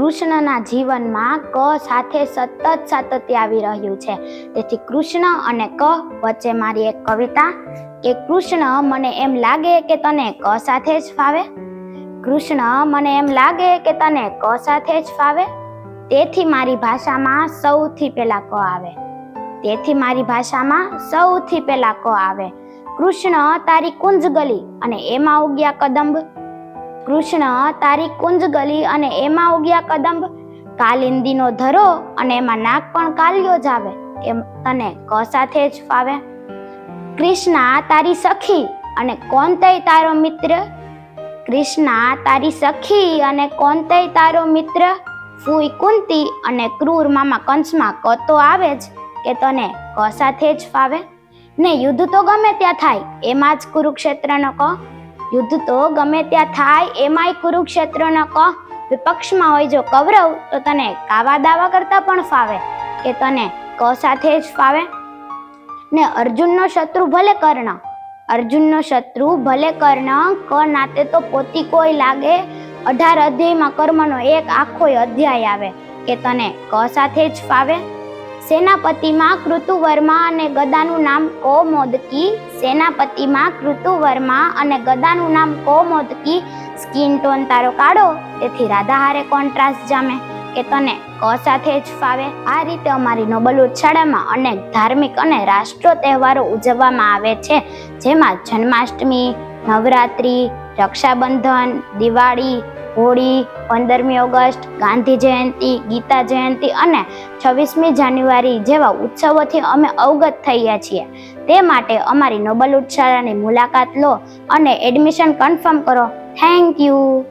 કૃષ્ણના જીવનમાં ક સાથે સતત સાતત્ય આવી રહ્યું છે. તેથી કૃષ્ણ અને ક વચ્ચે મારી એક કવિતા કે કૃષ્ણ મને એમ લાગે કે તને ક સાથે જ ફાવે. કૃષ્ણ મને એમ લાગે કે તને ક સાથે જ ફાવે. તેથી મારી ભાષામાં સૌથી પહેલા ક આવે. તેથી મારી ભાષામાં સૌથી પહેલા ક આવે. કૃષ્ણ તારી કુંજ ગલી અને એમાં ઉગ્યા કદંબ. કૃષ્ણ તારી કુંજ ગલી અને એમાં ઉગ્યા કદંબ. કાલિંદીનો ધરો અને એમાં નાક પણ કાલ્યો જ આવે. એમ તને ક સાથે જ ફાવે. કૃષ્ણા તારી સખી અને કોંતેય તારો મિત્ર. કૃષ્ણા તારી સખી અને કોંતેય તારો મિત્ર. ફૂઈ કુંતી અને ક્રૂર મામા કંસમાં ક તો આવે જ કે તને ક સાથે જ ફાવે. ને યુદ્ધ તો ગમે ત્યાં થાય એમાં જ કુરુક્ષેત્રનો ક. યુદ્ધ તો ગમે ત્યાં થાય એમાંય કુરુક્ષેત્રનો ક. વિપક્ષમાં હોય જો કૌરવ તો તને કાવા દાવા કરતા પણ ફાવે કે તને ક સાથે જ ફાવે. ને અર્જુનનો શત્રુ ભલે કર્ણ. અર્જુનનો શત્રુ ભલે કર્ણ. ક નાતે તો પોતી કોઈ લાગે. 18 અધ્યાયમાં કર્મનો એક આખો અધ્યાય આવે કે તને ક સાથે જ ફાવે. સેનાપતિમાં કૃતુવર્મા અને ગદાનું નામ કૌમોદકી. સેનાપતિમાં કૃતુવર્મા અને ગદાનું નામ કૌમોદકી. સ્કિન ટોન તારો કાળો તેથી રાધાહારે કોન્ટ્રાસ્ટ જામે કે તને ક સાથે જ ફાવે. આ રીતે અમારી નોબલવૂડ શાળામાં અનેક ધાર્મિક અને રાષ્ટ્રીય તહેવારો ઉજવવામાં આવે છે, જેમાં જન્માષ્ટમી, નવરાત્રિ, રક્ષાબંધન, દિવાળી, હોળી, 15મી ઓગસ્ટ, ગાંધી જયંતિ, ગીતા જયંતિ અને 26મી જાન્યુઆરી જેવા ઉત્સવોથી અમે અવગત થઈએ છીએ. તે માટે અમારી નોબલવૂડ શાળાની મુલાકાત લો અને એડમિશન કન્ફર્મ કરો. Thank you.